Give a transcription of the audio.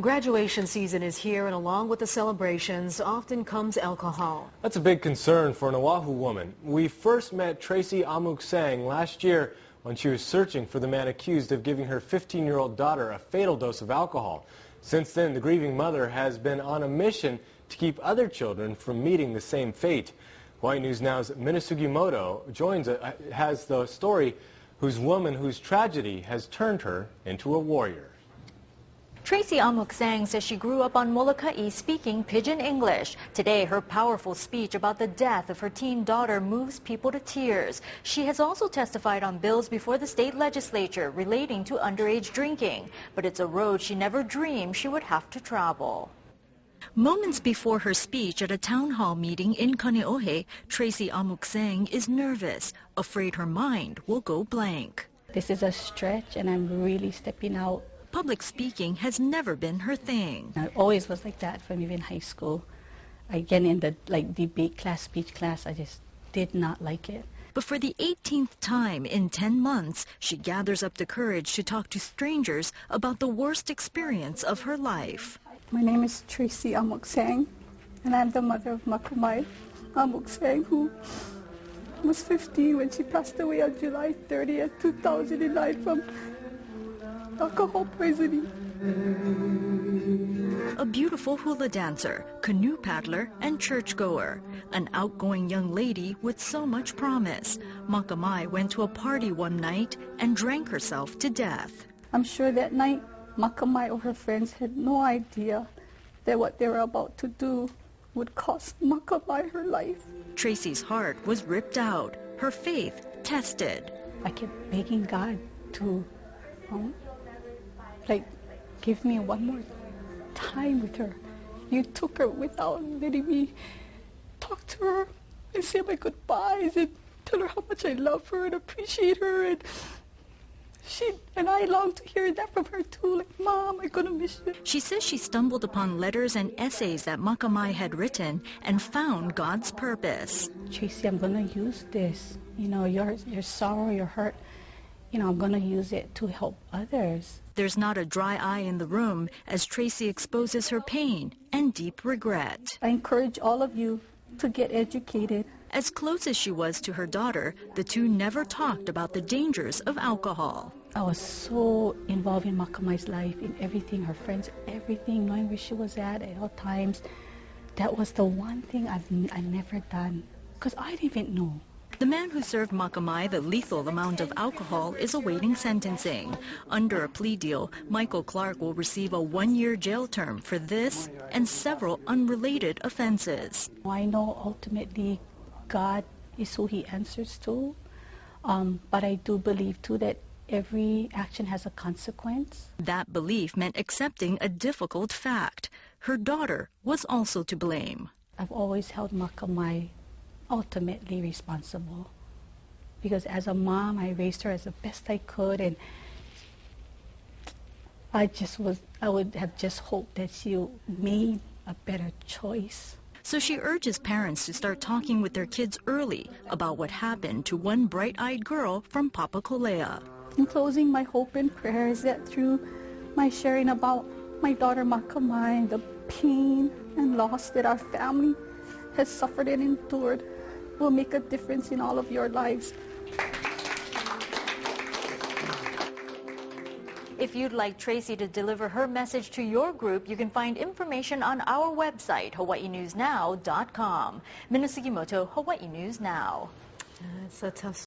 Graduation season is here, and along with the celebrations often comes alcohol. That's a big concern for an Oahu woman. We first met Tracy Ah Mook Sang last year when she was searching for the man accused of giving her 15-year-old daughter a fatal dose of alcohol. Since then, the grieving mother has been on a mission to keep other children from meeting the same fate. Hawaii News Now's Minasugi Moto has the story whose tragedy has turned her into a warrior. Tracy Ah Mook Sang says she grew up on Molokai speaking Pidgin English. Today, her powerful speech about the death of her teen daughter moves people to tears. She has also testified on bills before the state legislature relating to underage drinking. But it's a road she never dreamed she would have to travel. Moments before her speech at a town hall meeting in Kaneohe, Tracy Ah Mook Sang is nervous, afraid her mind will go blank. This is a stretch and I'm really stepping out. Public speaking has never been her thing. I always was like that from even high school. Again, in the debate class, speech class, I just did not like it. But for the 18th time in 10 months, she gathers up the courage to talk to strangers about the worst experience of her life. My name is Tracy Ah Mook Sang, and I'm the mother of Makamai Ah Mook Sang, who was 15 when she passed away on July 30th, 2009 from alcohol poisoning. A beautiful hula dancer, canoe paddler, and churchgoer. An outgoing young lady with so much promise. Makamai went to a party one night and drank herself to death. I'm sure that night, Makamai or her friends had no idea that what they were about to do would cost Makamai her life. Tracy's heart was ripped out, her faith tested. I kept begging God to give me one more time with her. You took her without letting me talk to her and say my goodbyes and tell her how much I love her and appreciate her, and I long to hear that from her too, like, Mom, I'm gonna miss you. She says she stumbled upon letters and essays that Makamai had written and found God's purpose. Tracy, I'm gonna use this, your sorrow, your hurt, I'm gonna use it to help others. There's not a dry eye in the room as Tracy exposes her pain and deep regret. I encourage all of you to get educated. As close as she was to her daughter, the two never talked about the dangers of alcohol. I was so involved in Makamai's life, in everything, her friends, everything, knowing where she was at all times. That was the one thing I've never done, because I didn't even know. The man who served Makamai the lethal amount of alcohol is awaiting sentencing. Under a plea deal, Michael Clark will receive a 1-year jail term for this and several unrelated offenses. I know ultimately God is who he answers to, but I do believe too that every action has a consequence. That belief meant accepting a difficult fact. Her daughter was also to blame. I've always held Makamai ultimately responsible, because as a mom I raised her as the best I could, and I would have just hoped that she made a better choice. So she urges parents to start talking with their kids early about what happened to one bright-eyed girl from Papakolea. In closing, my hope and prayer is that through my sharing about my daughter Makamai, the pain and loss that our family has suffered and endured, will make a difference in all of your lives. If you'd like Tracy to deliver her message to your group, you can find information on our website, hawaiinewsnow.com. Minasugi Moto, Hawaii News Now. It's a tough